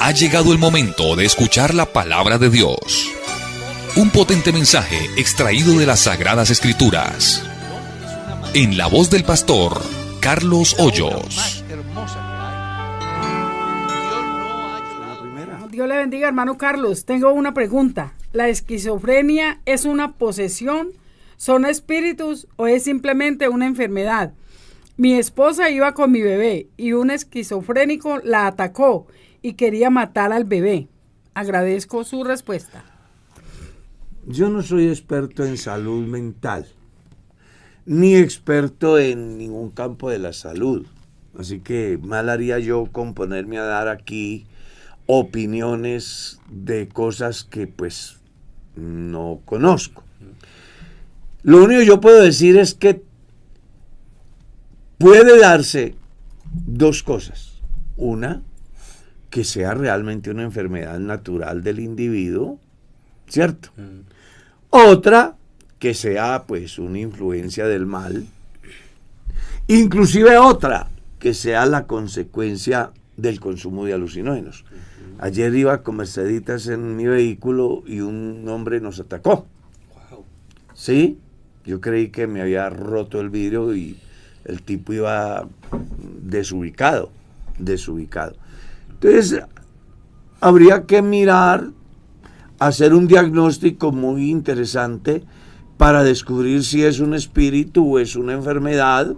Ha llegado el momento de escuchar la palabra de Dios. Un potente mensaje extraído de las Sagradas Escrituras. En la voz del pastor Carlos Hoyos. Dios le bendiga, hermano Carlos. Tengo una pregunta. ¿La esquizofrenia es una posesión? ¿Son espíritus o es simplemente una enfermedad? Mi esposa iba con mi bebé y un esquizofrénico la atacó y quería matar al bebé. Agradezco su respuesta. Yo no soy experto en salud mental, ni experto en ningún campo de la salud. Así que mal haría yo con ponerme a dar aquí opiniones de cosas que pues no conozco. Lo único que yo puedo decir es que puede darse dos cosas. Una, que sea realmente una enfermedad natural del individuo, ¿cierto? Otra, que sea pues una influencia del mal. Inclusive otra, que sea la consecuencia del consumo de alucinógenos. Ayer iba con Merceditas en mi vehículo y un hombre nos atacó. Wow. ¿Sí? Yo creí que me había roto el vidrio y el tipo iba desubicado. Entonces, habría que mirar, hacer un diagnóstico muy interesante para descubrir si es un espíritu o es una enfermedad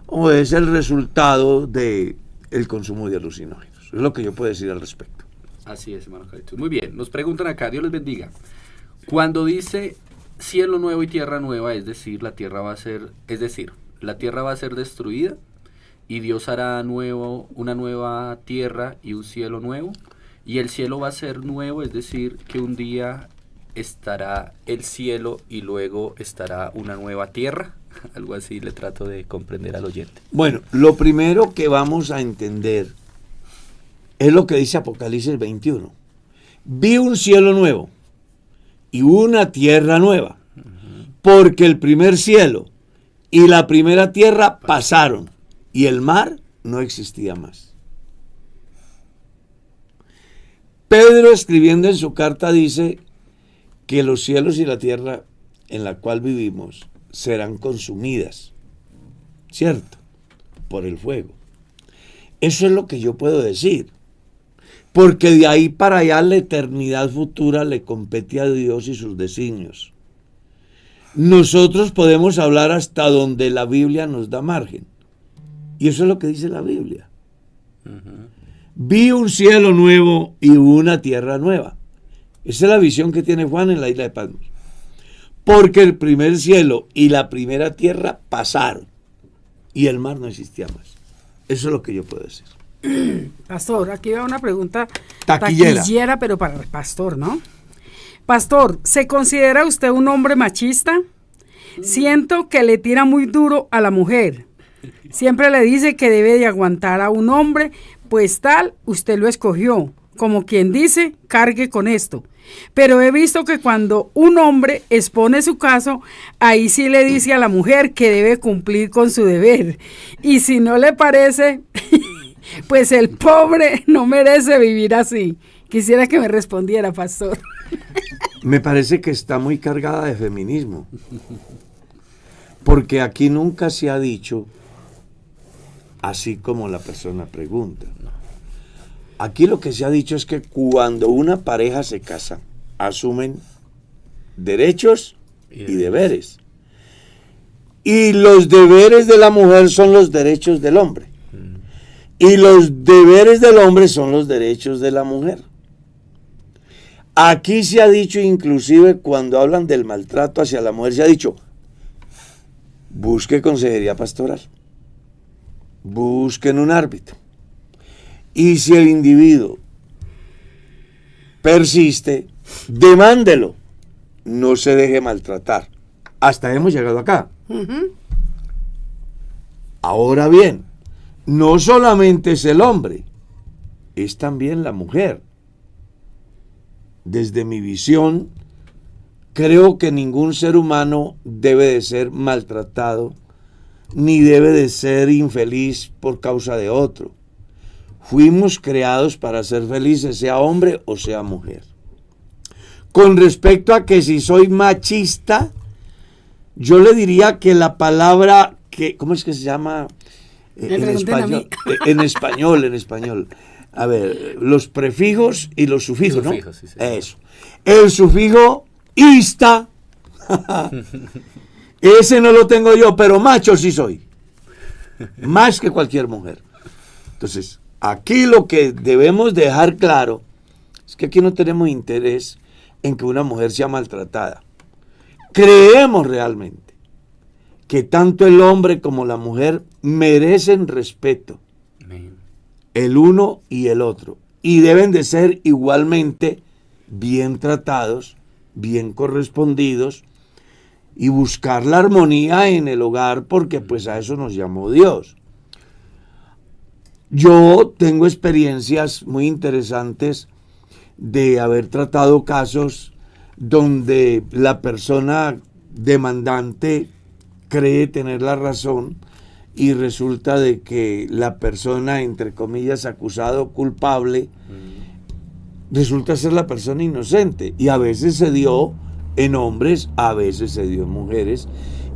o es el resultado del consumo de alucinógenos. Es lo que yo puedo decir al respecto. Así es, hermano Carlitos. Muy bien, nos preguntan acá, Dios les bendiga. Cuando dice cielo nuevo y tierra nueva, la tierra va a ser destruida y Dios hará una nueva tierra y un cielo nuevo, y el cielo va a ser nuevo, es decir, que un día estará el cielo y luego estará una nueva tierra. Algo así le trato de comprender al oyente. Bueno, lo primero que vamos a entender es lo que dice Apocalipsis 21. Vi un cielo nuevo y una tierra nueva, porque el primer cielo y la primera tierra pasaron y el mar no existía más. Pedro, escribiendo en su carta, dice que los cielos y la tierra en la cual vivimos serán consumidas, ¿cierto? Por el fuego. Eso es lo que yo puedo decir, porque de ahí para allá la eternidad futura le compete a Dios y sus designios. Nosotros podemos hablar hasta donde la Biblia nos da margen, y eso es lo que dice la Biblia. Vi un cielo nuevo y una tierra nueva. Esa es la visión que tiene Juan en la isla de Patmos. Porque el primer cielo y la primera tierra pasaron y el mar no existía más. Eso es lo que yo puedo decir. Pastor, aquí va una pregunta taquillera, pero para el pastor, ¿no? Pastor, ¿se considera usted un hombre machista? Siento que le tira muy duro a la mujer. Siempre le dice que debe de aguantar a un hombre, pues tal, usted lo escogió. Como quien dice, cargue con esto. Pero he visto que cuando un hombre expone su caso, ahí sí le dice a la mujer que debe cumplir con su deber. Y si no le parece, pues el pobre no merece vivir así. Quisiera que me respondiera, pastor. Me parece que está muy cargada de feminismo. Porque aquí nunca se ha dicho así como la persona pregunta. Aquí lo que se ha dicho es que cuando una pareja se casa, asumen derechos y deberes. Y los deberes de la mujer son los derechos del hombre. Y los deberes del hombre son los derechos de la mujer. Aquí se ha dicho, inclusive cuando hablan del maltrato hacia la mujer, se ha dicho, busque consejería pastoral, busquen un árbitro. Y si el individuo persiste, demándelo, no se deje maltratar. Hasta hemos llegado acá. Ahora bien, no solamente es el hombre, es también la mujer. Desde mi visión, creo que ningún ser humano debe de ser maltratado, ni debe de ser infeliz por causa de otro. fuimos creados para ser felices, sea hombre o sea mujer. Con respecto a que si soy machista, yo le diría que la palabra, ¿cómo es que se llama? En español. A ver, los prefijos y los sufijos, ¿no? Sí, eso. El sufijo ista, ese no lo tengo yo, pero macho sí soy. Más que cualquier mujer. Entonces, aquí lo que debemos dejar claro es que aquí no tenemos interés en que una mujer sea maltratada. Creemos realmente que tanto el hombre como la mujer merecen respeto, Amén. el uno y el otro, y deben de ser igualmente bien tratados, bien correspondidos, y buscar la armonía en el hogar, porque pues a eso nos llamó Dios. Yo tengo experiencias muy interesantes de haber tratado casos donde la persona demandante cree tener la razón y resulta de que la persona, entre comillas, acusado, culpable, resulta ser la persona inocente. Y a veces se dio en hombres, a veces se dio en mujeres.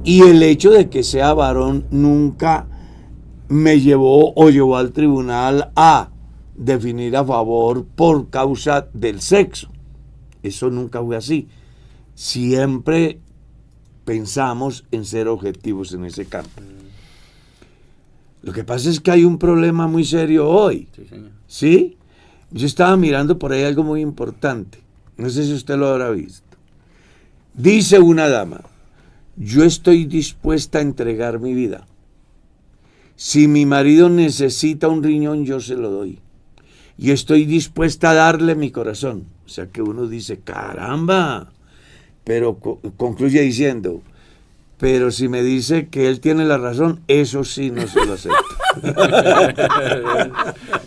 Y el hecho de que sea varón nunca me llevó o llevó al tribunal a definir a favor por causa del sexo. Eso nunca fue así. Siempre pensamos en ser objetivos en ese campo. Lo que pasa es que hay un problema muy serio hoy. Sí, señor. ¿Sí? Yo estaba mirando por ahí algo muy importante. No sé si usted lo habrá visto. Dice una dama: yo estoy dispuesta a entregar mi vida. Si mi marido necesita un riñón, yo se lo doy. Y estoy dispuesta a darle mi corazón. O sea que uno dice, caramba. Pero concluye diciendo, pero si me dice que él tiene la razón, eso sí no se lo acepto.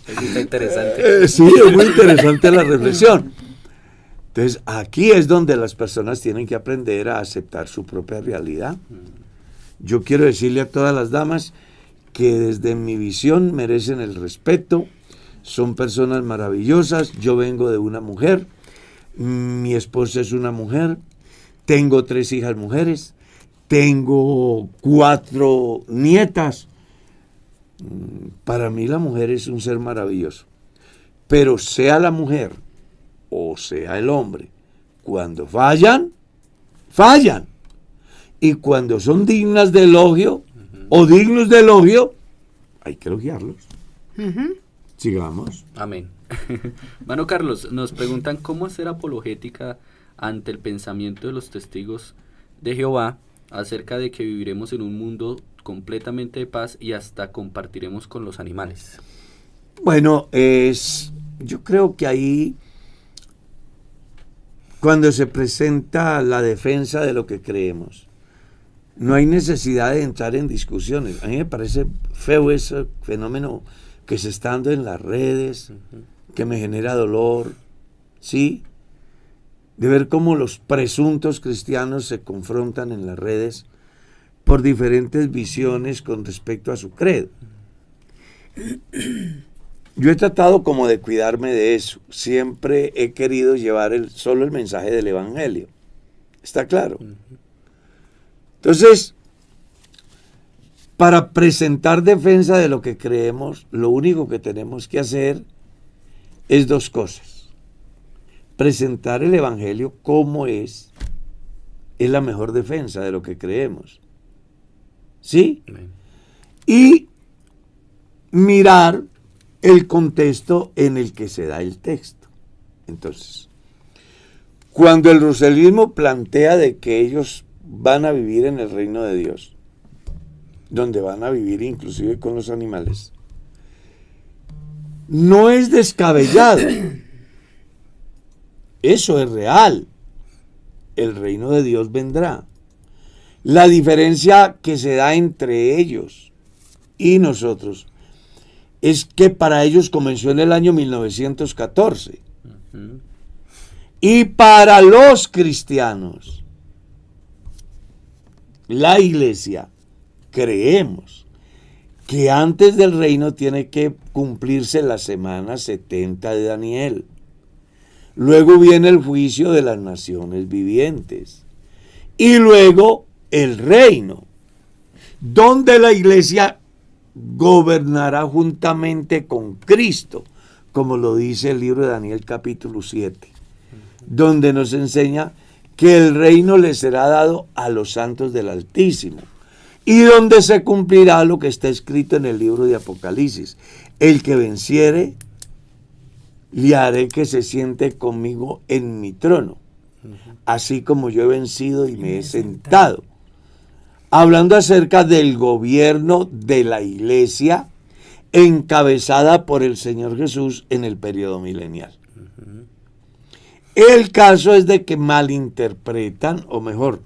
Es interesante. Sí, es muy interesante la reflexión. Entonces, aquí es donde las personas tienen que aprender a aceptar su propia realidad. Yo quiero decirle a todas las damas que desde mi visión merecen el respeto, son personas maravillosas. Yo vengo de una mujer, mi esposa es una mujer, tengo 3 hijas mujeres, tengo 4 nietas. Para mí la mujer es un ser maravilloso. Pero sea la mujer o sea el hombre, cuando fallan, fallan. Y cuando son dignas de elogio o dignos de elogio, hay que elogiarlos. Sigamos. Amén. Mano Carlos, nos preguntan cómo hacer apologética ante el pensamiento de los testigos de Jehová acerca de que viviremos en un mundo completamente de paz y hasta compartiremos con los animales. Bueno, yo creo que ahí, cuando se presenta la defensa de lo que creemos, no hay necesidad de entrar en discusiones. A mí me parece feo ese fenómeno que se está dando en las redes, que me genera dolor, ¿sí? De ver cómo los presuntos cristianos se confrontan en las redes por diferentes visiones con respecto a su credo. Yo he tratado como de cuidarme de eso. Siempre he querido llevar solo el mensaje del Evangelio. ¿Está claro? Entonces, para presentar defensa de lo que creemos, lo único que tenemos que hacer es 2 cosas. Presentar el Evangelio como es la mejor defensa de lo que creemos. ¿Sí? Amén. Y mirar el contexto en el que se da el texto. Entonces, cuando el ruselismo plantea de que ellos van a vivir en el reino de Dios, donde van a vivir inclusive con los animales, no es descabellado. Eso es real. El reino de Dios vendrá. La diferencia que se da entre ellos y nosotros es que para ellos comenzó en el año 1914. Y para los cristianos, la iglesia, creemos que antes del reino tiene que cumplirse la semana 70 de Daniel. Luego viene el juicio de las naciones vivientes. Y luego el reino, donde la iglesia gobernará juntamente con Cristo, como lo dice el libro de Daniel capítulo 7, donde nos enseña que el reino le será dado a los santos del Altísimo, y donde se cumplirá lo que está escrito en el libro de Apocalipsis: el que venciere, le haré que se siente conmigo en mi trono, así como yo he vencido y me he sentado. Hablando acerca del gobierno de la iglesia encabezada por el Señor Jesús en el periodo milenial. El caso es de que malinterpretan, o mejor,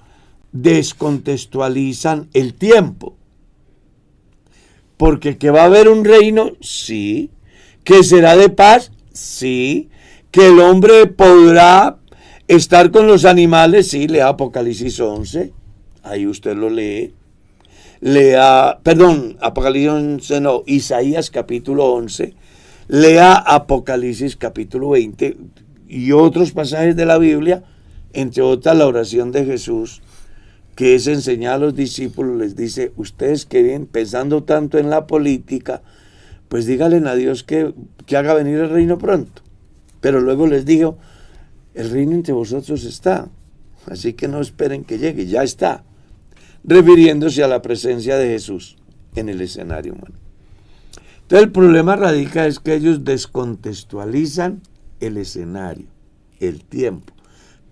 descontextualizan el tiempo. Porque que va a haber un reino, sí. Que será de paz, sí. Que el hombre podrá estar con los animales, sí. Lea Apocalipsis 11, ahí usted lo lee. Apocalipsis 11 no, Isaías capítulo 11. Lea Apocalipsis capítulo 20 y otros pasajes de la Biblia, entre otras la oración de Jesús, que es enseñar a los discípulos. Les dice: ustedes que vienen pensando tanto en la política, pues díganle a Dios que haga venir el reino pronto. Pero luego les dijo: el reino entre vosotros está, así que no esperen que llegue, ya está, refiriéndose a la presencia de Jesús en el escenario humano. Entonces el problema radica es que ellos descontextualizan el escenario, el tiempo.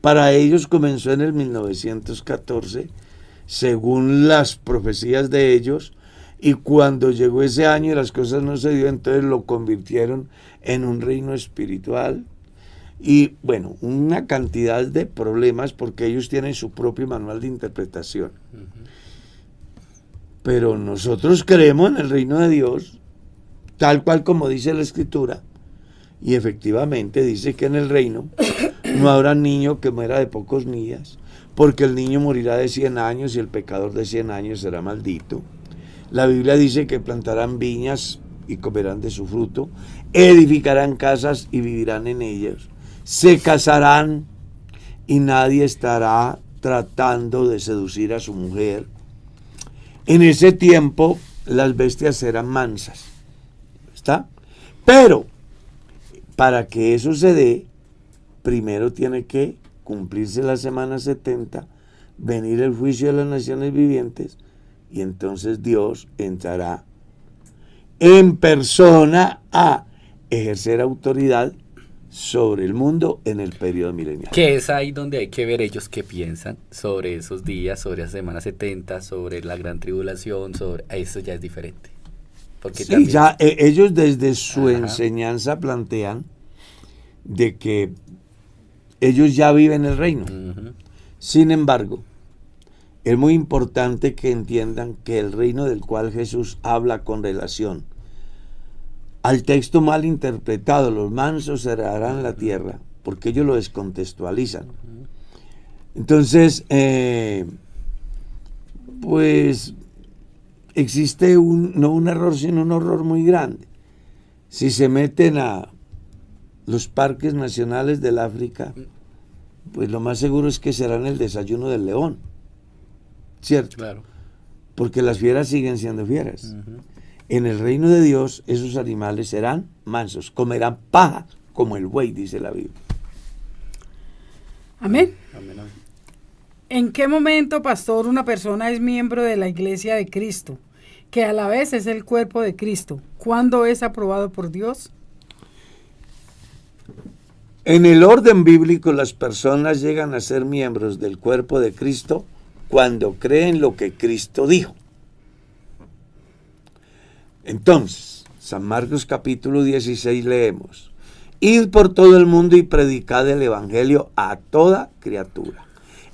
Para ellos comenzó en el 1914, según las profecías de ellos, y cuando llegó ese año y las cosas no se dio, entonces lo convirtieron en un reino espiritual. Y bueno, una cantidad de problemas, porque ellos tienen su propio manual de interpretación. Pero nosotros creemos en el reino de Dios, tal cual como dice la Escritura, y efectivamente dice que en el reino no habrá niño que muera de pocos días, porque el niño morirá de 100 años y el pecador de 100 años será maldito. La Biblia dice que plantarán viñas y comerán de su fruto, edificarán casas y vivirán en ellas, se casarán y nadie estará tratando de seducir a su mujer. En ese tiempo las bestias serán mansas, ¿está? Pero para que eso se dé, primero tiene que cumplirse la semana 70, venir el juicio de las naciones vivientes, y entonces Dios entrará en persona a ejercer autoridad sobre el mundo en el periodo milenial. Que es ahí donde hay que ver ellos qué piensan sobre esos días, sobre la semana 70, sobre la gran tribulación, sobre eso ya es diferente. Porque sí, también ya ellos desde su enseñanza plantean de que ellos ya viven el reino. Sin embargo, es muy importante que entiendan que el reino del cual Jesús habla con relación al texto mal interpretado, los mansos heredarán la tierra, porque ellos lo descontextualizan. Entonces, pues existe no un error, sino un horror muy grande. Si se meten a los parques nacionales del África, pues lo más seguro es que serán el desayuno del león, ¿cierto? Claro. Porque las fieras siguen siendo fieras. En el reino de Dios, esos animales serán mansos, comerán paja como el buey, dice la Biblia. Amén. Amén, amén. ¿En qué momento, pastor, una persona es miembro de la Iglesia de Cristo, que a la vez es el cuerpo de Cristo? ¿Cuándo es aprobado por Dios? En el orden bíblico, las personas llegan a ser miembros del cuerpo de Cristo cuando creen lo que Cristo dijo. Entonces, San Marcos capítulo 16 leemos: id por todo el mundo y predicad el evangelio a toda criatura.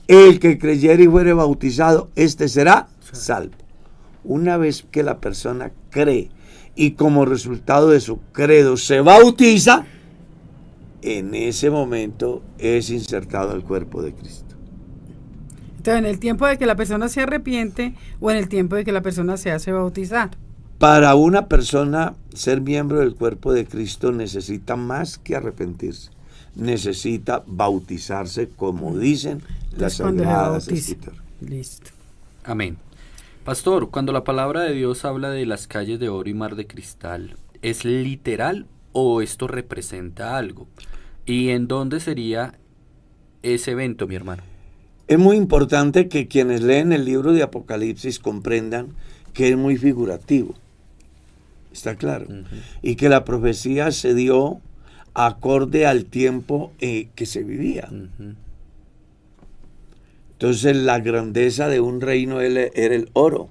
El que creyere y fuere bautizado, este será salvo. Una vez que la persona cree y como resultado de su credo se bautiza, en ese momento es insertado al cuerpo de Cristo. Entonces, en el tiempo de que la persona se arrepiente o en el tiempo de que la persona se hace bautizar. Para una persona ser miembro del cuerpo de Cristo necesita más que arrepentirse. Necesita bautizarse, como dicen las Es cuando se Sagradas bautiza. Escrituras. Listo. Amén. Pastor, cuando la palabra de Dios habla de las calles de oro y mar de cristal, ¿es literal o esto representa algo? ¿Y en dónde sería ese evento, mi hermano? Es muy importante que quienes leen el libro de Apocalipsis comprendan que es muy figurativo. ¿Está claro? Y que la profecía se dio acorde al tiempo que se vivía. Entonces la grandeza de un reino era el oro,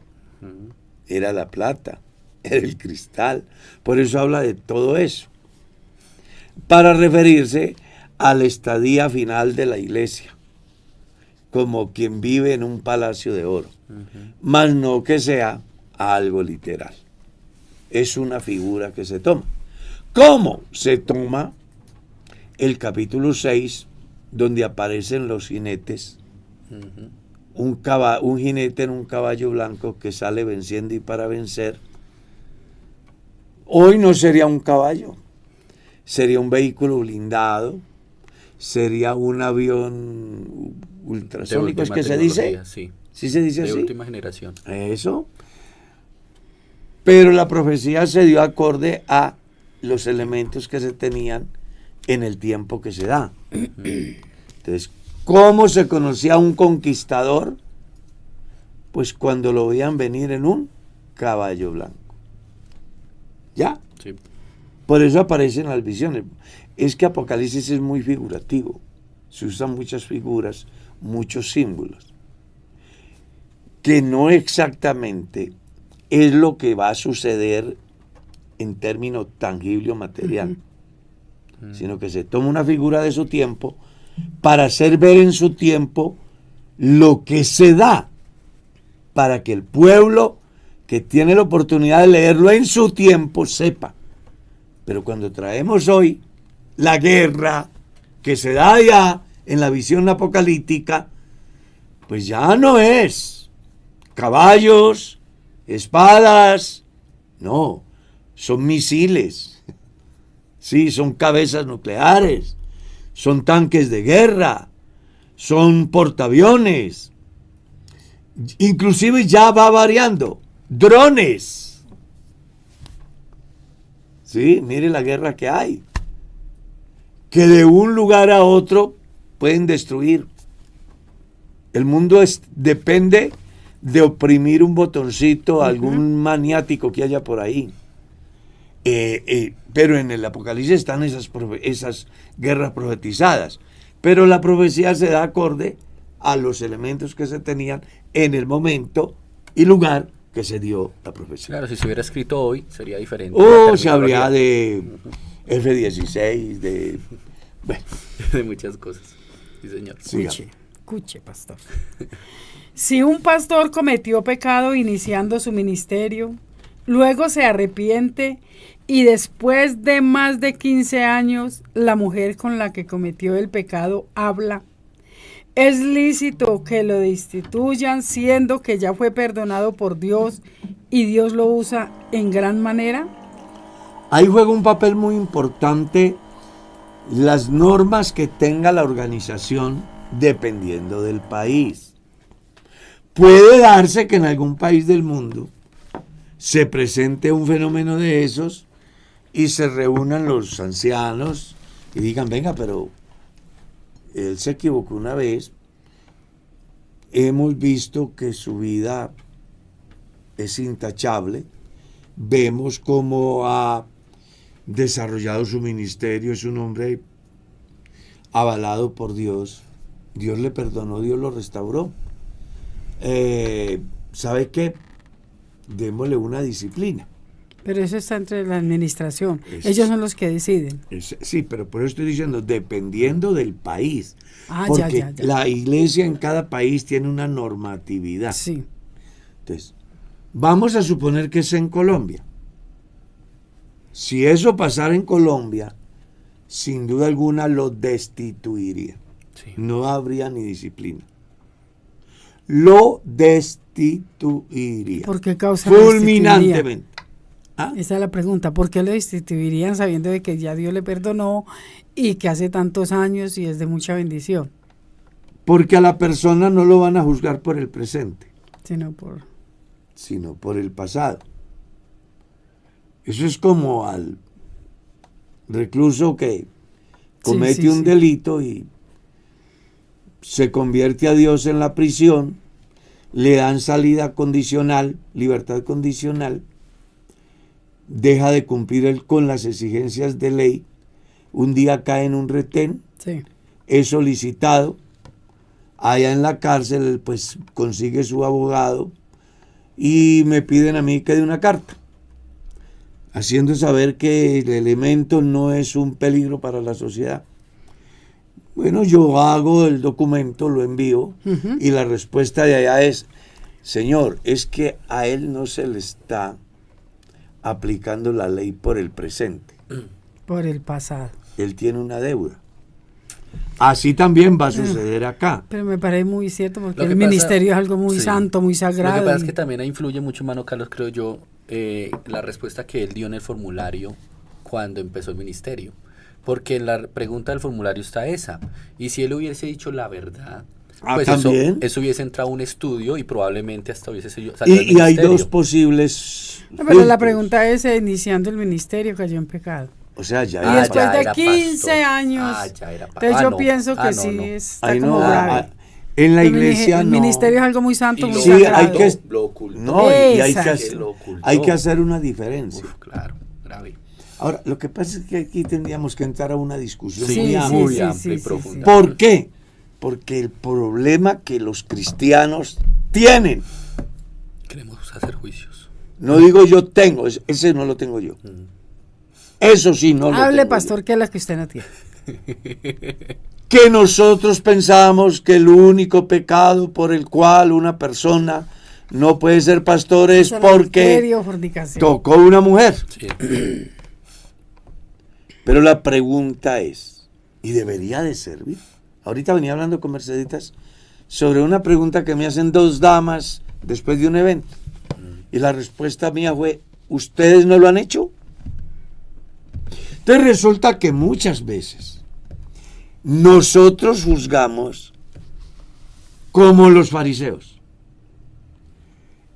era la plata, era el cristal. Por eso habla de todo eso. Para referirse a la estadía final de la iglesia, como quien vive en un palacio de oro, más no que sea algo literal. Es una figura que se toma. ¿Cómo se toma el capítulo 6, donde aparecen los jinetes? Un jinete en un caballo blanco que sale venciendo y para vencer. Hoy no sería un caballo, sería un vehículo blindado, sería un avión ultrasónico, ¿es que se dice? Sí. ¿Sí se dice De así? última generación. Eso. Pero la profecía se dio acorde a los elementos que se tenían en el tiempo que se da. Entonces, ¿cómo se conocía a un conquistador? Pues cuando lo veían venir en un caballo blanco. ¿Ya? Sí. Por eso aparecen las visiones. Es que Apocalipsis es muy figurativo. Se usan muchas figuras, muchos símbolos, que no exactamente es lo que va a suceder en términos tangible o material, sino que se toma una figura de su tiempo para hacer ver en su tiempo lo que se da, para que el pueblo que tiene la oportunidad de leerlo en su tiempo sepa. Pero cuando traemos hoy la guerra que se da ya en la visión apocalíptica, pues ya no es caballos, espadas, no, son misiles, sí, son cabezas nucleares, son tanques de guerra, son portaaviones, inclusive ya va variando, drones. Sí, mire la guerra que hay, que de un lugar a otro pueden destruir. El mundo depende de oprimir un botoncito a algún maniático que haya por ahí. Pero en el Apocalipsis están esas guerras profetizadas. Pero la profecía se da acorde a los elementos que se tenían en el momento y lugar que se dio la profecía. Claro, si se hubiera escrito hoy sería diferente. Se habría de F-16, bueno, de muchas cosas. Sí, señor. Escuche, pastor. Si un pastor cometió pecado iniciando su ministerio, luego se arrepiente y después de más de 15 años la mujer con la que cometió el pecado habla, ¿es lícito que lo destituyan siendo que ya fue perdonado por Dios y Dios lo usa en gran manera? Ahí juega un papel muy importante las normas que tenga la organización dependiendo del país. Puede darse que en algún país del mundo se presente un fenómeno de esos y se reúnan los ancianos y digan, venga, pero él se equivocó una vez, hemos visto que su vida es intachable, vemos cómo ha desarrollado su ministerio, es un hombre avalado por Dios, Dios le perdonó, Dios lo restauró. ¿Sabe qué? Démosle una disciplina. Pero eso está entre la administración. Ellos son los que deciden. Sí, pero por eso estoy diciendo, dependiendo del país. Porque ya. La iglesia en cada país tiene una normatividad. Sí. Entonces, vamos a suponer que es en Colombia. Si eso pasara en Colombia, sin duda alguna lo destituiría. Sí. No habría ni disciplina. Lo destituiría. ¿Por qué causa fulminantemente. ¿Ah? Esa es la pregunta. ¿Por qué lo destituirían sabiendo de que ya Dios le perdonó y que hace tantos años y es de mucha bendición? Porque a la persona no lo van a juzgar por el presente, Sino por el pasado. Eso es como al recluso que comete un delito y se convierte a Dios en la prisión, le dan salida condicional, libertad condicional, deja de cumplir con las exigencias de ley, un día cae en un retén, Sí. es solicitado, allá en la cárcel pues consigue su abogado y me piden a mí que dé una carta, haciendo saber que el elemento no es un peligro para la sociedad. Bueno, yo hago el documento, lo envío, y la respuesta de allá es: señor, es que a él no se le está aplicando la ley por el presente. Por el pasado. Él tiene una deuda. Así también va a suceder acá. Pero me parece muy cierto porque Lo que el pasa- ministerio es algo muy sí. santo, muy Lo sagrado. que pasa es y- que también influye mucho, hermano Carlos, creo yo, la respuesta que él dio en el formulario cuando empezó el ministerio. Porque en la pregunta del formulario está esa. Y si él hubiese dicho la verdad, pues también. eso hubiese entrado a un estudio y probablemente hasta hubiese salido del Y hay ministerio. dos posibles No, pero la filtros. pregunta es, iniciando el ministerio cayó en pecado. O sea, ya Y hay- después ya de era 15 pastor. años. Ya era Entonces yo no. pienso que No, sí no. está Ahí como no, grave. en la El iglesia el no. ministerio es algo muy santo, Y muy Sí, sagrado. hay que, Lo ocultó. no, y hay que, Esa. hacer, Lo ocultó. hay que hacer una diferencia. Uf, claro, grave. Ahora, lo que pasa es que aquí tendríamos que entrar a una discusión Sí, muy sí, amplia. muy sí, amplia y sí, profunda. ¿Por qué? Porque el problema que los cristianos tienen, Queremos hacer juicios. no digo yo tengo, ese no lo tengo yo. Eso sí, no lo Hable, tengo pastor, yo. que es la que usted no tiene. Que nosotros pensamos que el único pecado por el cual una persona no puede ser pastor es porque Adulterio, fornicación. tocó una mujer. Sí. Pero la pregunta es, ¿y debería de servir? Ahorita venía hablando con Merceditas sobre una pregunta que me hacen dos damas después de un evento. Y la respuesta mía fue, ¿ustedes no lo han hecho? Entonces resulta que muchas veces nosotros juzgamos como los fariseos.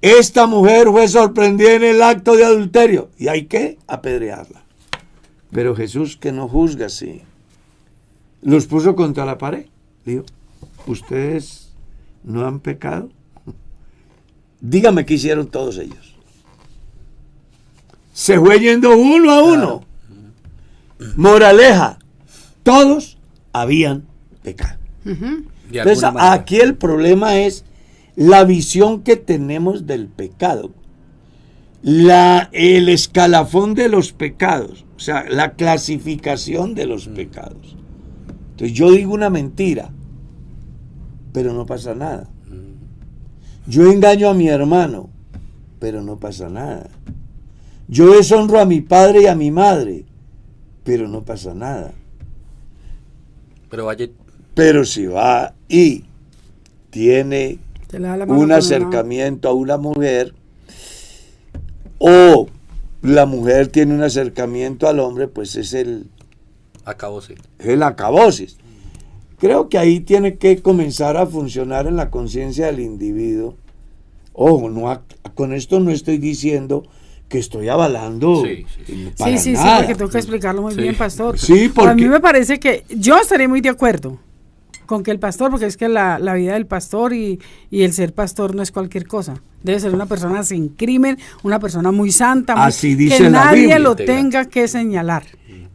Esta mujer fue sorprendida en el acto de adulterio y hay que apedrearla. Pero Jesús, que no juzga así, los puso contra la pared. Dijo, ¿ustedes no han pecado? Dígame qué hicieron todos ellos. Se fue yendo uno a uno. Moraleja, todos habían pecado. De Entonces, alguna manera. aquí el problema es la visión que tenemos del pecado. El escalafón de los pecados, o sea, la clasificación de los pecados. Entonces yo digo una mentira, pero no pasa nada. Yo engaño a mi hermano, pero no pasa nada. Yo deshonro a mi padre y a mi madre, pero no pasa nada. Pero vaya, Pero si va y tiene Se le da la mano un con acercamiento a una mujer, o la mujer tiene un acercamiento al hombre, pues es el acabóse. acabósis. Creo que ahí tiene que comenzar a funcionar en la conciencia del individuo. Ojo, con esto no estoy diciendo que estoy avalando Sí, sí. para Sí, nada. porque tengo que explicarlo muy Sí. bien, pastor. Sí, porque- A mí me parece que yo estaría muy de acuerdo con que el pastor, porque es que la vida del pastor y el ser pastor no es cualquier cosa. Debe ser una persona sin crimen, una persona muy santa, Así dice que la nadie Biblia. lo tenga que señalar.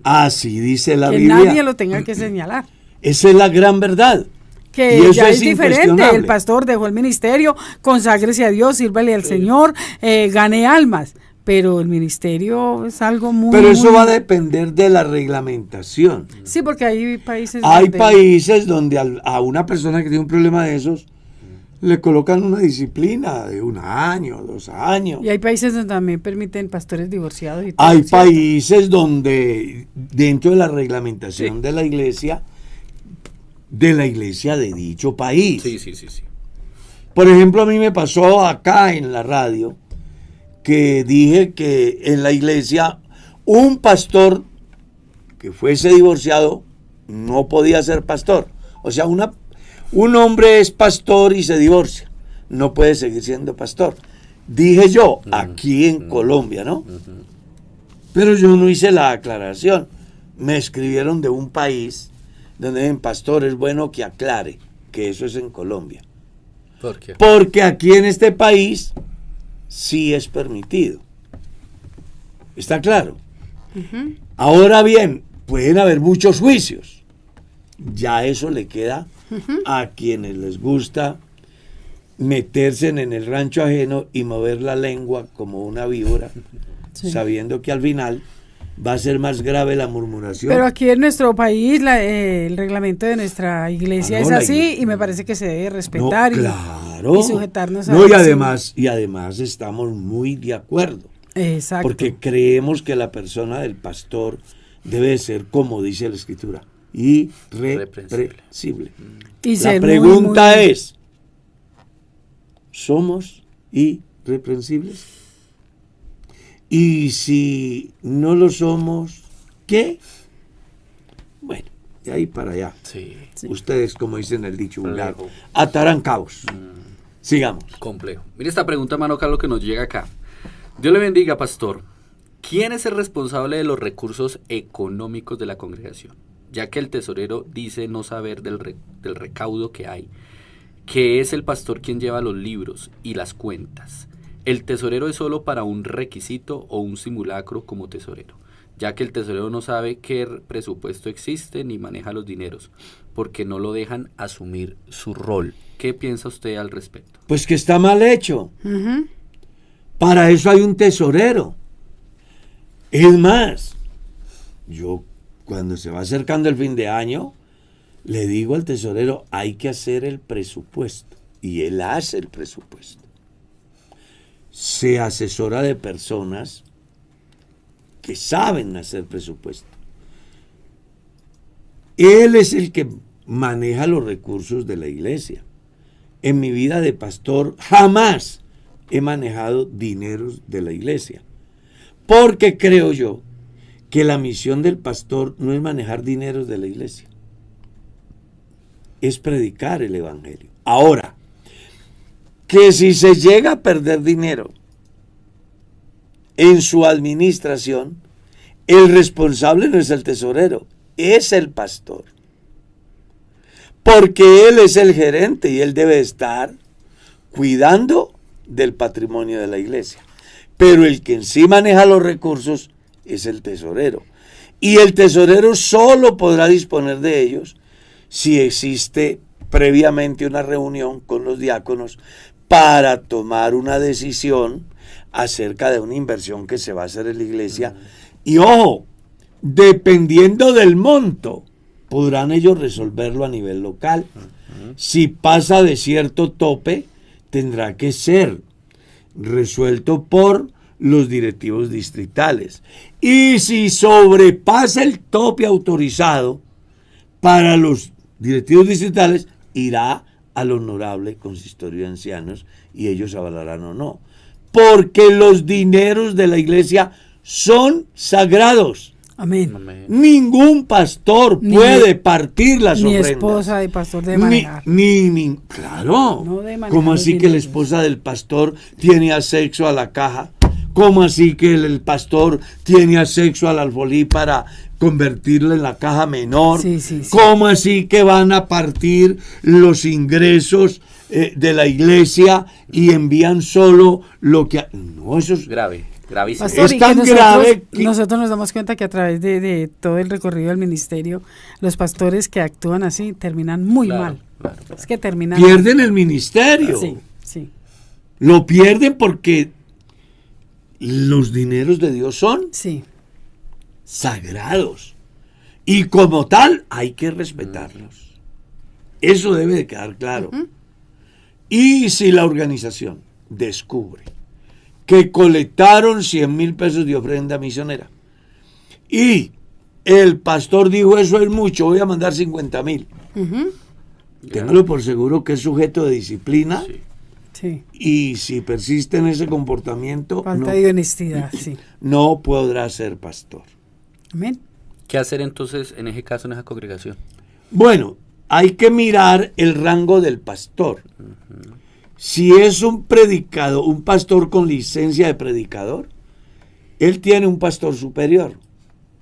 Así dice la Que Biblia. nadie lo tenga que señalar. Esa es la gran verdad. Que Y eso ya es es diferente. incuestionable. El pastor dejó el ministerio, conságrese a Dios, sírvale al Señor, gane almas. Pero el ministerio es algo muy... Pero eso muy- va a depender de la reglamentación. Sí, porque hay países... Hay donde- países donde a una persona que tiene un problema de esos le colocan una disciplina de 1 año, 2 años. Y hay países donde también permiten pastores divorciados y todo, Hay ¿cierto? países donde dentro de la reglamentación Sí. de la iglesia de dicho país. Sí, sí, sí, sí. Por ejemplo, a mí me pasó acá en la radio que dije que en la iglesia un pastor que fuese divorciado no podía ser pastor. O sea, un hombre es pastor y se divorcia, no puede seguir siendo pastor. Dije yo, aquí en Colombia, ¿no? Pero yo no hice la aclaración. Me escribieron de un país donde dicen, pastor, es bueno que aclare que eso es en Colombia. ¿Por qué? Porque aquí en este país sí es permitido. ¿Está claro? Ahora bien, pueden haber muchos juicios. Ya eso le queda a quienes les gusta meterse en el rancho ajeno y mover la lengua como una víbora, sabiendo que al final va a ser más grave la murmuración. Pero aquí en nuestro país el reglamento de nuestra iglesia es así y me parece que se debe respetar y sujetarnos a no, eso. y además estamos muy de acuerdo. Exacto. Porque creemos que la persona del pastor debe ser, como dice la Escritura, irreprensible. Y La ser pregunta es, ¿somos irreprensibles? Y si no lo somos, ¿qué? Bueno, de ahí para allá. Sí. Ustedes, como dicen el dicho vulgar, Complejo. atarán cabos. Sigamos. Complejo. Mire esta pregunta, hermano Carlos, que nos llega acá. Dios le bendiga, pastor. ¿Quién es el responsable de los recursos económicos de la congregación? Ya que el tesorero dice no saber del recaudo que hay, que es el pastor quien lleva los libros y las cuentas. ¿El tesorero es solo para un requisito o un simulacro como tesorero? Ya que el tesorero no sabe qué presupuesto existe ni maneja los dineros, porque no lo dejan asumir su rol. ¿Qué piensa usted al respecto? Pues que está mal hecho. Para eso hay un tesorero. Es más, yo cuando se va acercando el fin de año, le digo al tesorero, hay que hacer el presupuesto. Y él hace el presupuesto. Se asesora de personas que saben hacer presupuesto. Él es el que maneja los recursos de la iglesia. En mi vida de pastor jamás he manejado dineros de la iglesia. Porque creo yo que la misión del pastor no es manejar dineros de la iglesia. Es predicar el evangelio. Ahora, que si se llega a perder dinero en su administración, el responsable no es el tesorero, es el pastor. Porque él es el gerente y él debe estar cuidando del patrimonio de la iglesia. Pero el que en sí maneja los recursos es el tesorero. Y el tesorero solo podrá disponer de ellos si existe previamente una reunión con los diáconos para tomar una decisión acerca de una inversión que se va a hacer en la iglesia. Y ojo, dependiendo del monto, podrán ellos resolverlo a nivel local. Si pasa de cierto tope, tendrá que ser resuelto por los directivos distritales. Y si sobrepasa el tope autorizado para los directivos distritales, irá al honorable consistorio de ancianos y ellos avalarán o no. Porque los dineros de la iglesia son sagrados. Amén. Amén. Ningún pastor puede partir las Ni ofrendas. esposa de pastor de manejar. Claro. No de manejar ¿Cómo los así que la dineros. esposa del pastor tiene acceso a la caja? ¿Cómo así que el pastor tiene acceso al alfolí para convertirla en la caja menor? Sí. ¿Cómo así que van a partir los ingresos de la iglesia y envían solo lo que... No, eso es... Grave, gravísimo. Pastor, Es y tan que grave que- nosotros nos damos cuenta que a través de todo el recorrido del ministerio, los pastores que actúan así terminan muy Claro, mal. claro. Es que terminan Pierden el ministerio. Sí. Lo pierden porque los dineros de Dios son Sí. sagrados. Y como tal, hay que respetarlos. Eso debe de quedar claro. Y si la organización descubre que colectaron 100,000 pesos de ofrenda misionera y el pastor dijo, eso es mucho, voy a mandar 50,000. Téngalo por seguro que es sujeto de disciplina Sí. Sí. Y si persiste en ese comportamiento, Falta de honestidad, sí. no podrá ser pastor. Amén. ¿Qué hacer entonces en ese caso, en esa congregación? Bueno, hay que mirar el rango del pastor. Si es un predicador, un pastor con licencia de predicador, él tiene un pastor superior.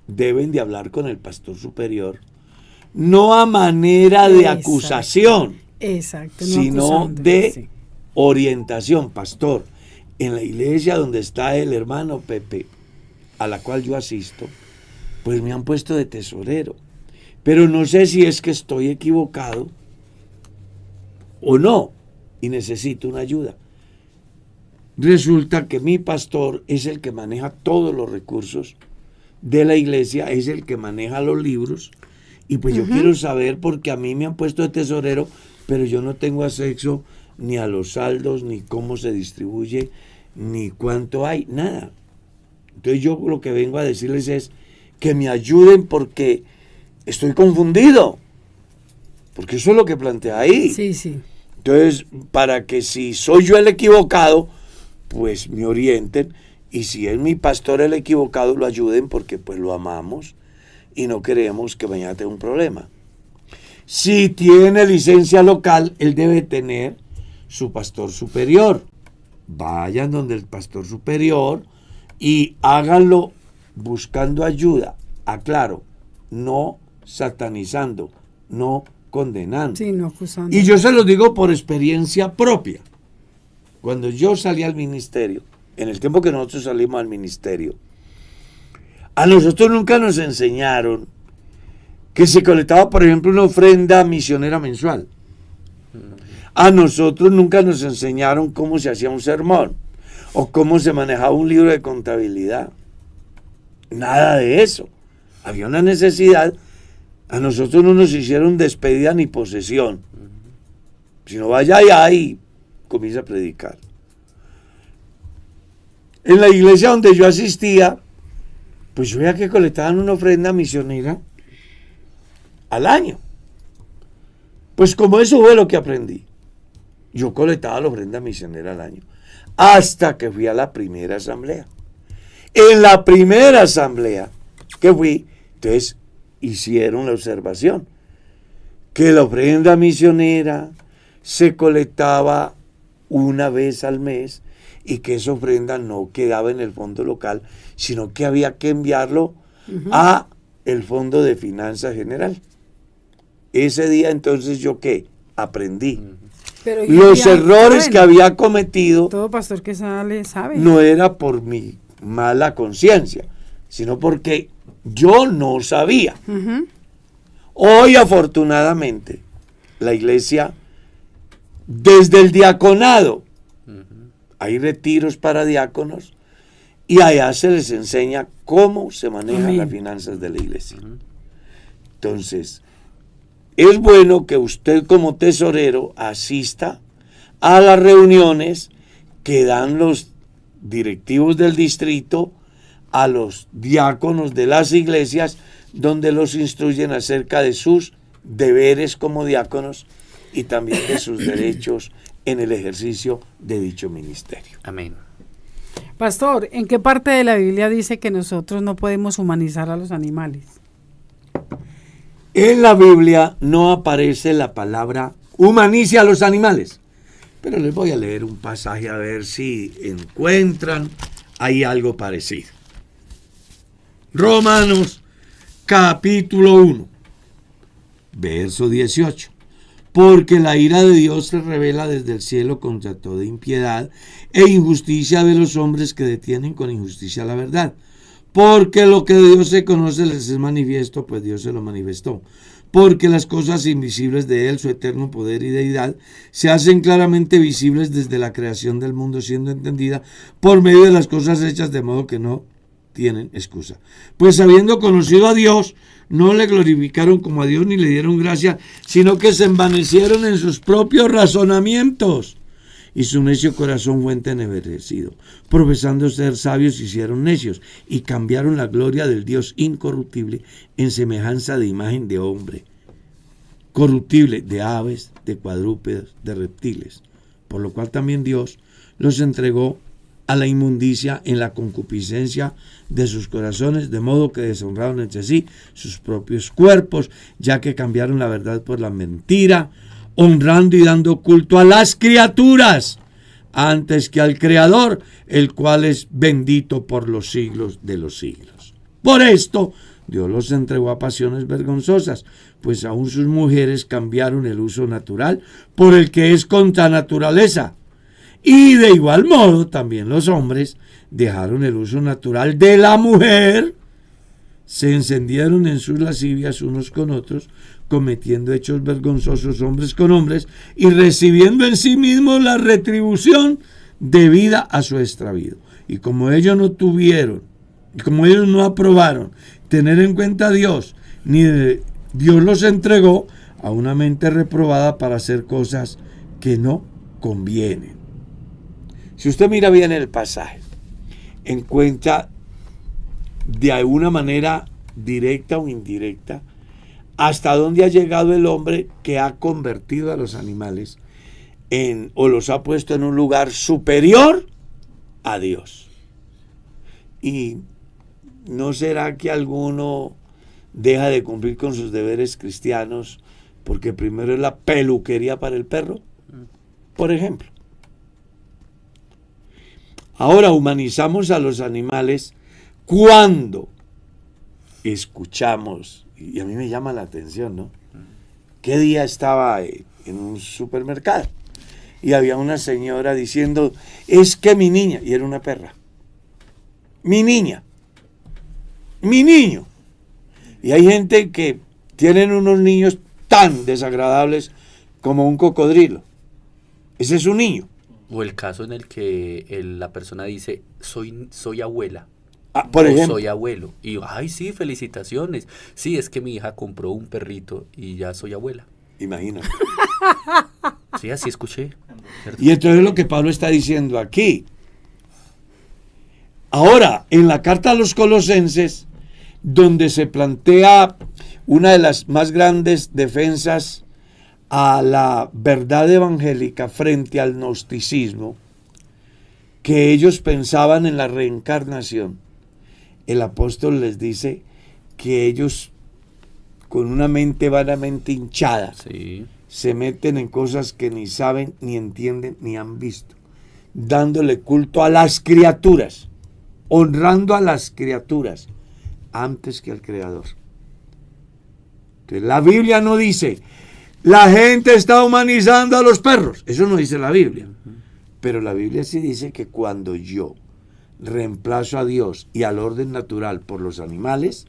Deben de hablar con el pastor superior, no a manera de Exacto. acusación, Exacto. No sino acusándole, de sí. orientación. Pastor, en la iglesia donde está el hermano Pepe, a la cual yo asisto, pues me han puesto de tesorero, pero no sé si es que estoy equivocado o no, y necesito una ayuda. Resulta que mi pastor es el que maneja todos los recursos de la iglesia, es el que maneja los libros, y pues yo quiero saber, porque a mí me han puesto de tesorero, pero yo no tengo acceso ni a los saldos, ni cómo se distribuye, ni cuánto hay, nada. Entonces yo lo que vengo a decirles es que me ayuden, porque estoy confundido, porque eso es lo que plantea ahí. Sí, sí. Entonces, para que si soy yo el equivocado, pues me orienten, y si es mi pastor el equivocado, lo ayuden, porque pues lo amamos y no queremos que mañana tenga un problema. Si tiene licencia local, él debe tener su pastor superior. Vayan donde el pastor superior y háganlo buscando ayuda. Aclaro, no satanizando, no condenando. Sí, no acusando. Y yo se lo digo por experiencia propia. Cuando yo salí al ministerio, en el tiempo que nosotros salimos al ministerio, a nosotros nunca nos enseñaron que se colectaba, por ejemplo, una ofrenda misionera mensual. A nosotros nunca nos enseñaron cómo se hacía un sermón o cómo se manejaba un libro de contabilidad. Nada de eso. Había una necesidad. A nosotros no nos hicieron despedida ni posesión, sino vaya allá y comienza a predicar. En la iglesia donde yo asistía, pues yo veía que colectaban una ofrenda misionera al año. Pues como eso fue lo que aprendí. Yo colectaba la ofrenda misionera al año, hasta que fui a la primera asamblea. En la primera asamblea que fui, entonces hicieron la observación que la ofrenda misionera se colectaba una vez al mes y que esa ofrenda no quedaba en el fondo local, sino que había que enviarlo a el Fondo de Finanzas General. Ese día entonces yo ¿qué? Aprendí. Pero Los errores bueno, que había cometido todo pastor que sale sabe. no era por mi mala conciencia, sino porque yo no sabía. Ujú. Hoy, afortunadamente, la iglesia, desde el diaconado, hay retiros para diáconos y allá se les enseña cómo se manejan Amén. las finanzas de la iglesia. Entonces, es bueno que usted como tesorero asista a las reuniones que dan los directivos del distrito a los diáconos de las iglesias, donde los instruyen acerca de sus deberes como diáconos y también de sus derechos en el ejercicio de dicho ministerio. Amén. Pastor, ¿en qué parte de la Biblia dice que nosotros no podemos humanizar a los animales? En la Biblia no aparece la palabra humanice a los animales, pero les voy a leer un pasaje a ver si encuentran ahí algo parecido. Romanos capítulo 1, verso 18. Porque la ira de Dios se revela desde el cielo contra toda impiedad e injusticia de los hombres que detienen con injusticia la verdad. Porque lo que de Dios se conoce les es manifiesto, pues Dios se lo manifestó. Porque las cosas invisibles de Él, su eterno poder y deidad, se hacen claramente visibles desde la creación del mundo, siendo entendida por medio de las cosas hechas, de modo que no tienen excusa. Pues habiendo conocido a Dios, no le glorificaron como a Dios ni le dieron gracia, sino que se envanecieron en sus propios razonamientos. Y su necio corazón fue entenebrecido. Profesando ser sabios, se hicieron necios y cambiaron la gloria del Dios incorruptible en semejanza de imagen de hombre, corruptible, de aves, de cuadrúpedos, de reptiles. por lo cual también Dios los entregó a la inmundicia en la concupiscencia de sus corazones, de modo que deshonraron entre sí sus propios cuerpos, ya que cambiaron la verdad por la mentira, honrando y dando culto a las criaturas antes que al Creador, el cual es bendito por los siglos de los siglos. Por esto Dios los entregó a pasiones vergonzosas, pues aún sus mujeres cambiaron el uso natural por el que es contra naturaleza. Y de igual modo también los hombres dejaron el uso natural de la mujer, se encendieron en sus lascivias unos con otros, cometiendo hechos vergonzosos hombres con hombres y recibiendo en sí mismos la retribución debida a su extravío. Y como ellos no tuvieron, y como ellos no aprobaron tener en cuenta a Dios, Dios los entregó a una mente reprobada para hacer cosas que no convienen. Si usted mira bien el pasaje, encuentra de alguna manera directa o indirecta hasta dónde ha llegado el hombre que ha convertido a los animales o los ha puesto en un lugar superior a Dios. Y ¿no será que alguno deja de cumplir con sus deberes cristianos porque primero es la peluquería para el perro? Por ejemplo. Ahora humanizamos a los animales cuando escuchamos, y a mí me llama la atención, ¿no? ¿Qué día estaba en un supermercado? Y había una señora diciendo, es que mi niña, y era una perra, mi niña, mi niño. Y hay gente que tienen unos niños tan desagradables como un cocodrilo. Ese es su niño. O el caso en el que la persona dice, soy abuela. Por ejemplo. Soy abuelo. Y yo, ay, sí, felicitaciones. Sí, es que mi hija compró un perrito y ya soy abuela. Imagínate. Sí, así escuché. ¿Cierto? Y entonces lo que Pablo está diciendo aquí. Ahora, en la carta a los Colosenses, donde se plantea una de las más grandes defensas a la verdad evangélica frente al gnosticismo, que ellos pensaban en la reencarnación, el apóstol les dice que ellos, con una mente vanamente hinchada, Sí. se meten en cosas que ni saben, ni entienden, ni han visto, dándole culto a las criaturas, honrando a las criaturas antes que al Creador. Entonces, la Biblia no dice, la gente está humanizando a los perros. Eso no dice la Biblia. Pero la Biblia sí dice que cuando yo reemplazo a Dios y al orden natural por los animales,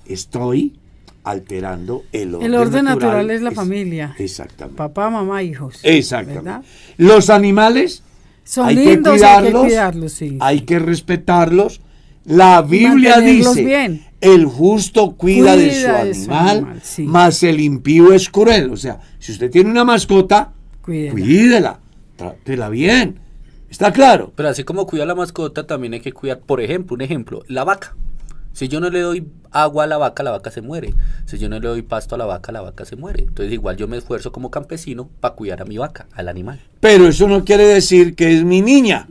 estoy alterando el orden natural. El orden natural es la familia. Exactamente. Papá, mamá, hijos. Exactamente. ¿Verdad? Los animales Son hay lindos, que cuidarlos, hay que cuidarlos, sí. hay que respetarlos. La Biblia mantenerlos dice, bien. el justo cuida de su Cuida de su animal, animal, sí. mas el impío es cruel. O sea, si usted tiene una mascota, cuídela, trátela bien. ¿Está claro? Pero así como cuida la mascota, también hay que cuidar, por ejemplo, un ejemplo, la vaca. Si yo no le doy agua a la vaca se muere. Si yo no le doy pasto a la vaca se muere. Entonces igual yo me esfuerzo como campesino para cuidar a mi vaca, al animal. Pero eso no quiere decir que es mi niña,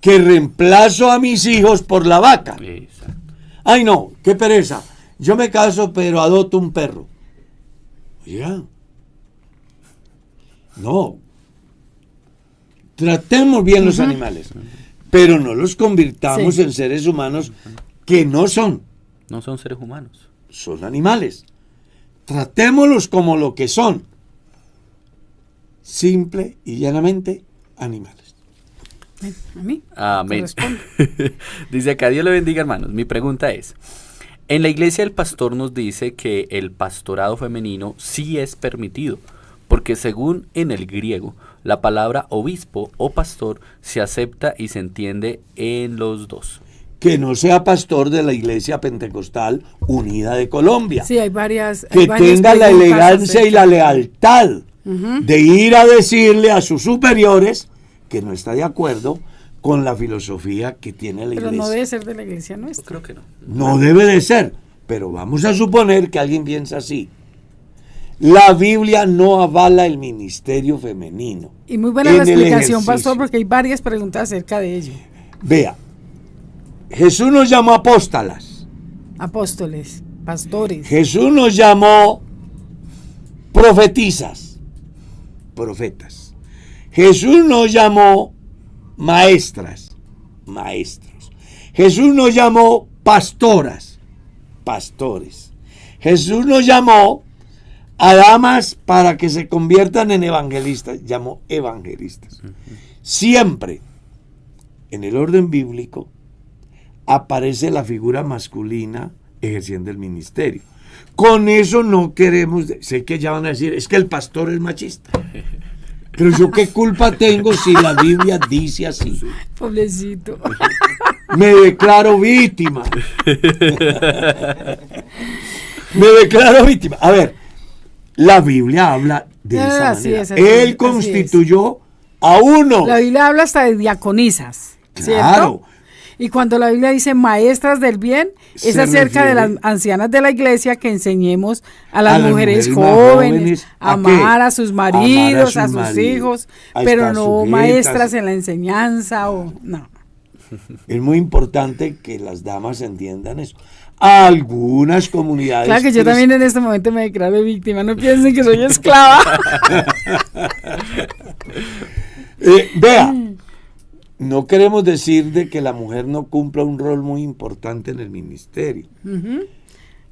que reemplazo a mis hijos por la vaca. Exacto. Ay, no, qué pereza. Yo me caso, pero adopto un perro. Oiga. No. Tratemos bien los animales, pero no los convirtamos en seres humanos que no son. No son seres humanos. Son animales. Tratémoslos como lo que son. Simple y llanamente animales. A mí. Amén. Corresponde. Dice acá, Dios le bendiga, hermanos. Mi pregunta es, en la iglesia el pastor nos dice que el pastorado femenino sí es permitido, porque según en el griego, la palabra obispo o pastor se acepta y se entiende en los dos. Que no sea pastor de la Iglesia Pentecostal Unida de Colombia. Sí, hay varias. Que tenga la elegancia y la lealtad de ir a decirle a sus superiores que no está de acuerdo con la filosofía que tiene la Pero iglesia. no debe ser de la iglesia Yo nuestra. creo que no. No debe de ser, pero vamos a suponer que alguien piensa así. La Biblia no avala el ministerio femenino. Y muy buena en la el explicación, ejercicio. pastor, porque hay varias preguntas acerca de ello. Vea, Jesús nos llamó apóstolas. Apóstoles, pastores. Jesús nos llamó profetisas, profetas. Jesús nos llamó maestras, maestros. Jesús nos llamó pastoras, pastores. Jesús nos llamó a damas para que se conviertan en evangelistas, llamó evangelistas. Siempre en el orden bíblico aparece la figura masculina ejerciendo el ministerio. Con eso no queremos, sé que ya van a decir, es que el pastor es machista. Pero yo qué culpa tengo si la Biblia dice así. Pobrecito. Me declaro víctima. Me declaro víctima. A ver, la Biblia habla de esa Así manera. es, así Él es, constituyó a uno. La Biblia habla hasta de diaconisas, ¿cierto? Claro. Y cuando la Biblia dice maestras del bien, es Se acerca de las refiere ancianas de la iglesia que enseñemos a las mujeres más jóvenes a ¿a qué? amar a sus maridos, a sus maridos, hijos, a pero estar no sujetas. maestras en la enseñanza o no. Es muy importante que las damas entiendan eso. Algunas comunidades. Claro que yo también en este momento me declaro víctima, no piensen que soy esclava. Vea, no queremos decir de que la mujer no cumpla un rol muy importante en el ministerio. Ujú.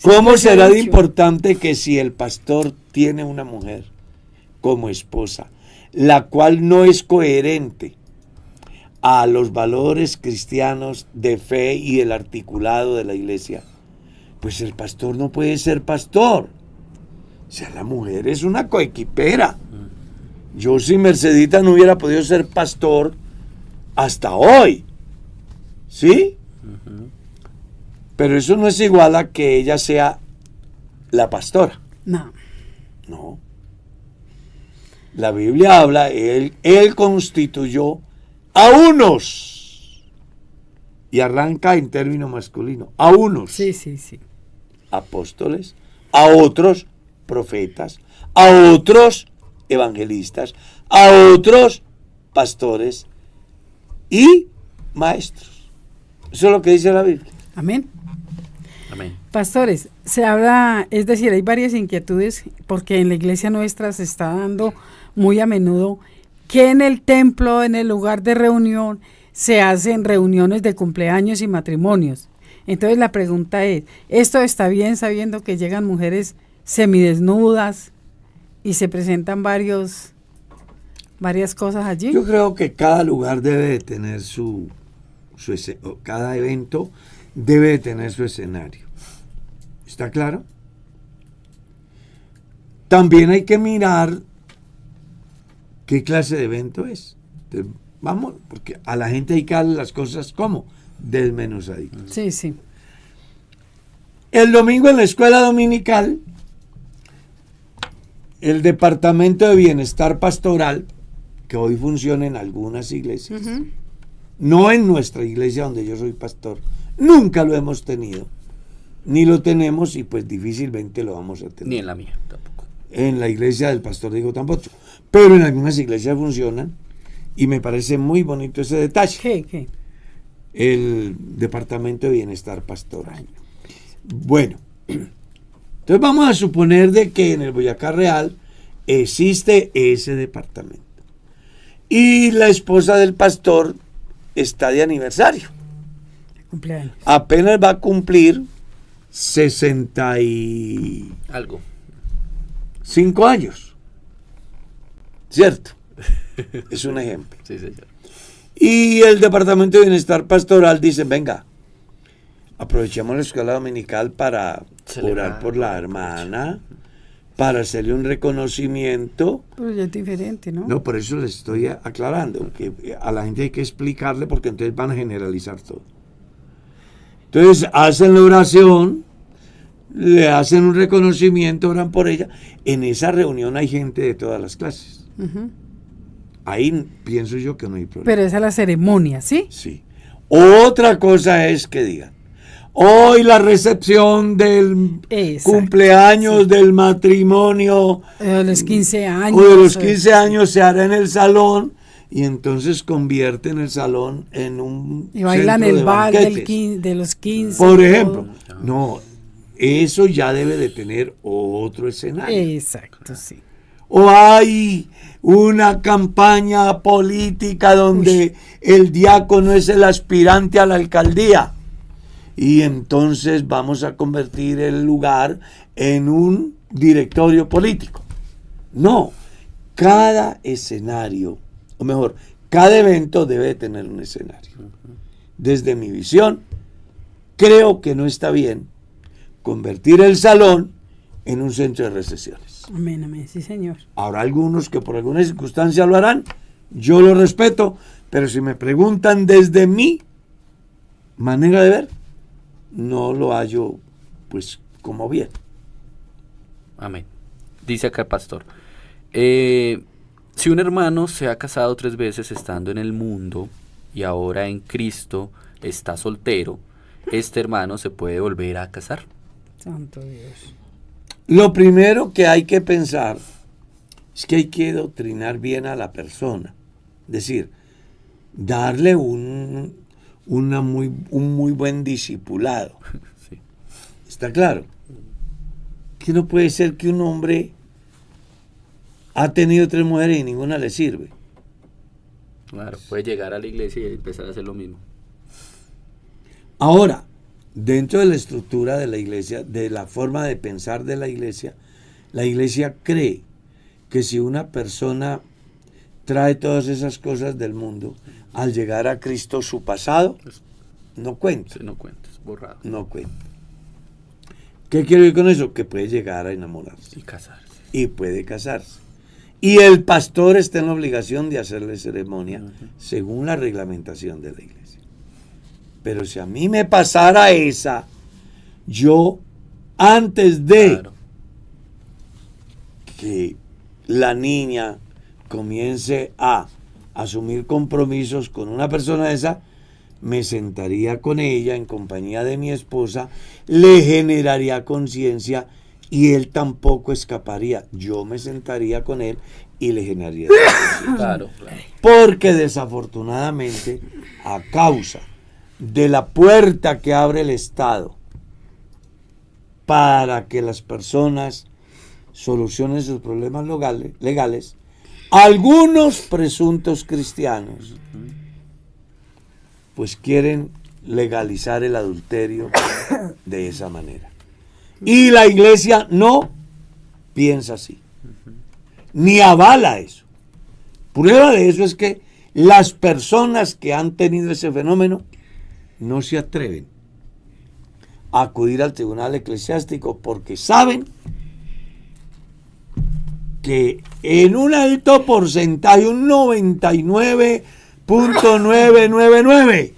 ¿Cómo Siempre se ha será de dicho. importante que si el pastor tiene una mujer como esposa, la cual no es coherente a los valores cristianos de fe y el articulado de la iglesia, pues el pastor no puede ser pastor? O sea, la mujer es una coequipera. Yo sin Mercedita no hubiera podido ser pastor hasta hoy. ¿Sí? Pero eso no es igual a que ella sea la pastora. No. No. La Biblia habla, él constituyó a unos. Y arranca en término masculino. A unos Sí, sí, sí. apóstoles, a otros profetas, a otros evangelistas, a otros pastores y maestros. Eso es lo que dice la Biblia. Amén. Amén. Pastores, se habla, es decir, hay varias inquietudes porque en la iglesia nuestra se está dando muy a menudo que en el templo, en el lugar de reunión, se hacen reuniones de cumpleaños y matrimonios. Entonces la pregunta es, ¿esto está bien sabiendo que llegan mujeres semidesnudas y se presentan varias cosas allí? Yo creo que cada lugar debe de tener cada evento debe de tener su escenario. ¿Está claro? También hay que mirar qué clase de evento es. Entonces, vamos, porque a la gente hay que darle las cosas como desmenuzaditas. Sí, sí. El domingo en la escuela dominical, el departamento de bienestar pastoral, que hoy funciona en algunas iglesias, Ujú. no en nuestra iglesia donde yo soy pastor, nunca lo hemos tenido, ni lo tenemos y pues difícilmente lo vamos a tener. Ni en la mía tampoco. En la iglesia del pastor Diego tampoco, pero en algunas iglesias funcionan y me parece muy bonito ese detalle. ¿Qué? El departamento de bienestar pastoral. Bueno, entonces vamos a suponer de que en el Boyacá Real existe ese departamento y la esposa del pastor está de aniversario. Cumpleaños. Apenas va a cumplir 65 Algo. años. ¿Cierto? Es un ejemplo. Sí, señor. Y el Departamento de Bienestar Pastoral dice, venga, aprovechemos la escuela dominical para Celebrar, orar por la hermana, para hacerle un reconocimiento. Pero ya es diferente, ¿no? No, por eso les estoy aclarando, que a la gente hay que explicarle porque entonces van a generalizar todo. Entonces hacen la oración, le hacen un reconocimiento, oran por ella. En esa reunión hay gente de todas las clases. Ujú. Ahí pienso yo que no hay problema. Pero esa es la ceremonia, ¿sí? Sí. Otra cosa es que digan, hoy la recepción del Exacto, cumpleaños, sí. del matrimonio, De los 15 años. o de los 15 años se hará en el salón, y entonces convierten el salón en un Y bailan centro el de bal banquetes. de los 15. Por todo. ejemplo, no, eso ya debe de tener otro escenario. Exacto, sí. O hay una campaña política donde el diácono es el aspirante a la alcaldía, y entonces vamos a convertir el lugar en un directorio político. No, cada escenario, o mejor, cada evento debe tener un escenario. Desde mi visión, creo que no está bien convertir el salón en un centro de recesiones. Amén, amén, sí, señor. Habrá algunos que por alguna circunstancia lo harán, yo lo respeto, pero si me preguntan desde mi manera de ver, no lo hallo pues como bien. Amén. Dice acá el pastor, si un hermano se ha casado 3 veces estando en el mundo y ahora en Cristo está soltero, este hermano se puede volver a casar. Santo Dios. Lo primero que hay que pensar es que hay que doctrinar bien a la persona. Es decir, darle un muy buen discipulado. Sí. ¿Está claro? Que no puede ser que un hombre ha tenido 3 mujeres y ninguna le sirve. Claro, puede llegar a la iglesia y empezar a hacer lo mismo. Ahora, dentro de la estructura de la iglesia, de la forma de pensar de la iglesia cree que si una persona trae todas esas cosas del mundo, al llegar a Cristo su pasado no cuenta. Sí, no cuentes, borrado. No cuenta. ¿Qué quiero decir con eso? Que puede llegar a enamorarse. Y casarse. Y puede casarse. Y el pastor está en la obligación de hacerle ceremonia según la reglamentación de la iglesia. Pero si a mí me pasara esa, yo antes de Claro. que la niña comience a asumir compromisos con una persona esa, me sentaría con ella en compañía de mi esposa, le generaría conciencia y él tampoco escaparía. Yo me sentaría con él y le generaría conciencia. Claro, claro. Porque desafortunadamente, a causa de la puerta que abre el Estado para que las personas solucionen sus problemas legales, algunos presuntos cristianos pues quieren legalizar el adulterio de esa manera. Y la iglesia no piensa así, ni avala eso. Prueba de eso es que las personas que han tenido ese fenómeno no se atreven a acudir al tribunal eclesiástico porque saben que en un alto porcentaje, un 99.999,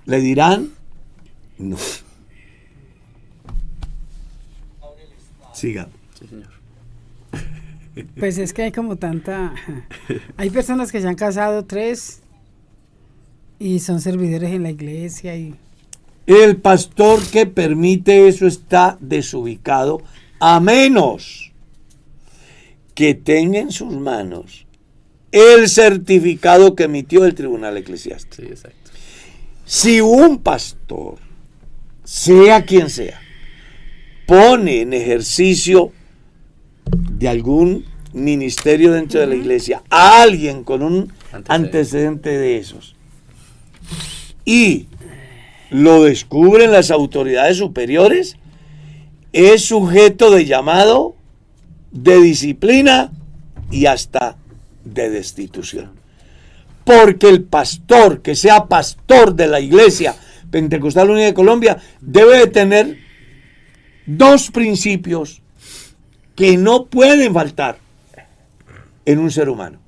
le dirán no. Siga. Sí, señor. Pues es que hay como tanta... Hay personas que se han casado 3 y son servidores en la iglesia y... El pastor que permite eso está desubicado, a menos que tenga en sus manos el certificado que emitió el tribunal eclesiástico. Sí, exacto. Si un pastor, sea quien sea, pone en ejercicio de algún ministerio dentro de la iglesia a alguien con un antecedente de esos y lo descubren las autoridades superiores, es sujeto de llamado, de disciplina y hasta de destitución. Porque el pastor, que sea pastor de la Iglesia Pentecostal Unida de Colombia, debe de tener 2 principios que no pueden faltar en un ser humano.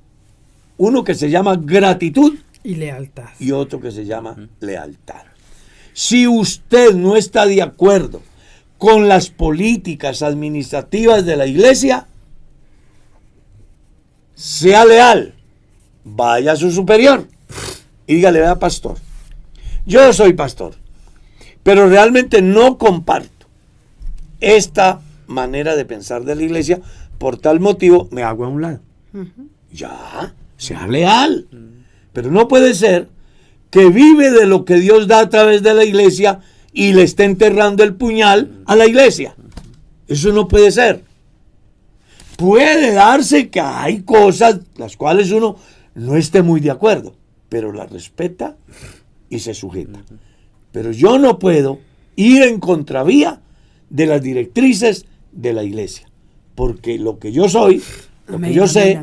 Uno que se llama gratitud Y lealtad. y otro que se llama lealtad. Si usted no está de acuerdo con las políticas administrativas de la iglesia, sea leal, vaya a su superior y dígale: vea, pastor, yo soy pastor, pero realmente no comparto esta manera de pensar de la iglesia, por tal motivo me hago a un lado. Ya, sea leal. Pero no puede ser que vive de lo que Dios da a través de la iglesia y le esté enterrando el puñal a la iglesia. Eso no puede ser. Puede darse que hay cosas las cuales uno no esté muy de acuerdo, pero las respeta y se sujeta. Pero yo no puedo ir en contravía de las directrices de la iglesia, porque lo que yo soy, lo que yo sé,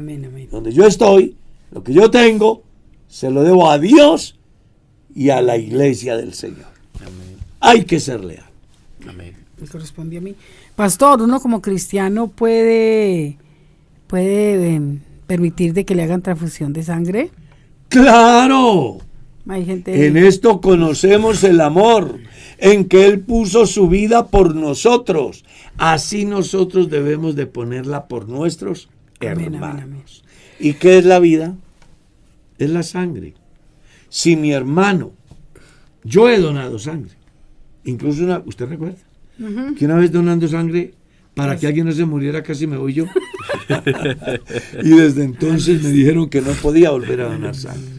donde yo estoy, lo que yo tengo, se lo debo a Dios y a la iglesia del Señor. Amén. Hay que ser leal. Amén. Me corresponde a mí. Pastor, uno como cristiano puede permitir de que le hagan transfusión de sangre. ¡Claro! Hay gente. En esto conocemos el amor, en que Él puso su vida por nosotros. Así nosotros debemos de ponerla por nuestros Amén, hermanos. amén, amén. ¿Y qué es la vida? Es la sangre. Si mi hermano, yo he donado sangre, incluso ¿usted recuerda? Que una vez donando sangre, para que alguien no se muriera, casi me voy yo. Y desde entonces me dijeron que no podía volver a donar sangre.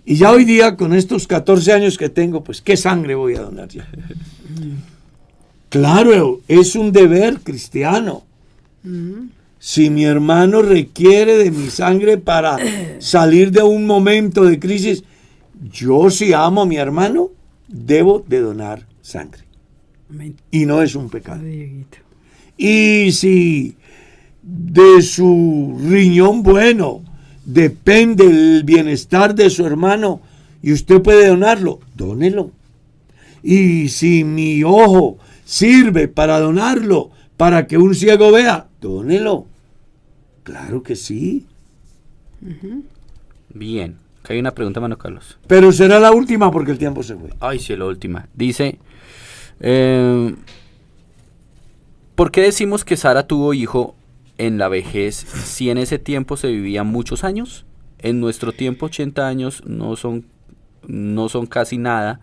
Y ya hoy día, con estos 14 años que tengo, pues, ¿qué sangre voy a donar ya? Claro, es un deber cristiano. Si mi hermano requiere de mi sangre para salir de un momento de crisis, yo, si amo a mi hermano, debo de donar sangre. Amén. Y no es un pecado. Dieguito. Y si de su riñón bueno depende el bienestar de su hermano y usted puede donarlo, dónelo. Y si mi ojo sirve para donarlo, para que un ciego vea, dónelo. Claro que sí. Bien. Acá hay una pregunta, Mano Carlos. Pero será la última porque el tiempo se fue. Ay, sí, la última. Dice, ¿por qué decimos que Sara tuvo hijo en la vejez si en ese tiempo se vivían muchos años? En nuestro tiempo 80 años no son casi nada,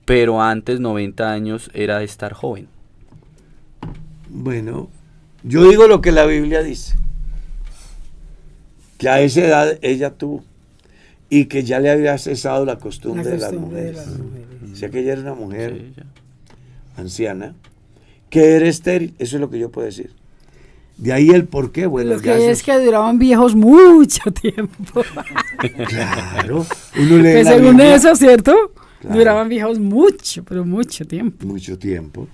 pero antes 90 años era estar joven. Bueno, yo digo lo que la Biblia dice. Que a esa edad ella tuvo y que ya le había cesado la costumbre de las mujeres. O sea que ella era una mujer Sí, ya. anciana que era estéril, eso es lo que yo puedo decir. De ahí el por qué, bueno, Lo ya que eso es que duraban viejos mucho tiempo. claro, uno lee Que la según Biblia, eso, ¿cierto? Claro. Duraban viejos mucho, pero mucho tiempo. mucho tiempo.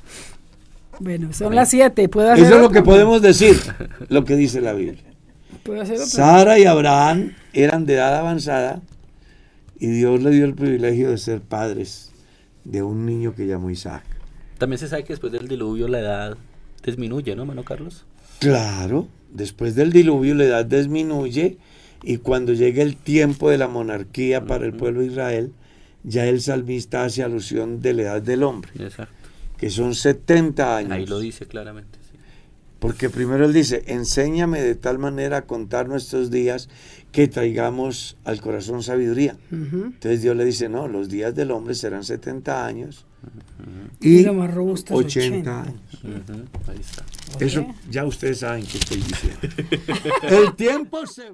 Bueno, son las 7. ¿Puedo hacer Eso es lo otra? que podemos decir, lo que dice la Biblia. ¿Puedo hacer otra? Sara y Abraham eran de edad avanzada y Dios le dio el privilegio de ser padres de un niño que llamó Isaac. También se sabe que después del diluvio la edad disminuye, ¿no, Mano Carlos? Claro, después del diluvio la edad disminuye y cuando llega el tiempo de la monarquía para el pueblo de Israel, ya el salmista hace alusión de la edad del hombre, Exacto. que son 70 años. Ahí lo dice claramente. Sí. Porque primero él dice, enséñame de tal manera a contar nuestros días que traigamos al corazón sabiduría. Entonces Dios le dice, no, los días del hombre serán 70 años y lo más robusto es 80 años. Ahí está. Eso ya ustedes saben qué estoy diciendo. El tiempo se...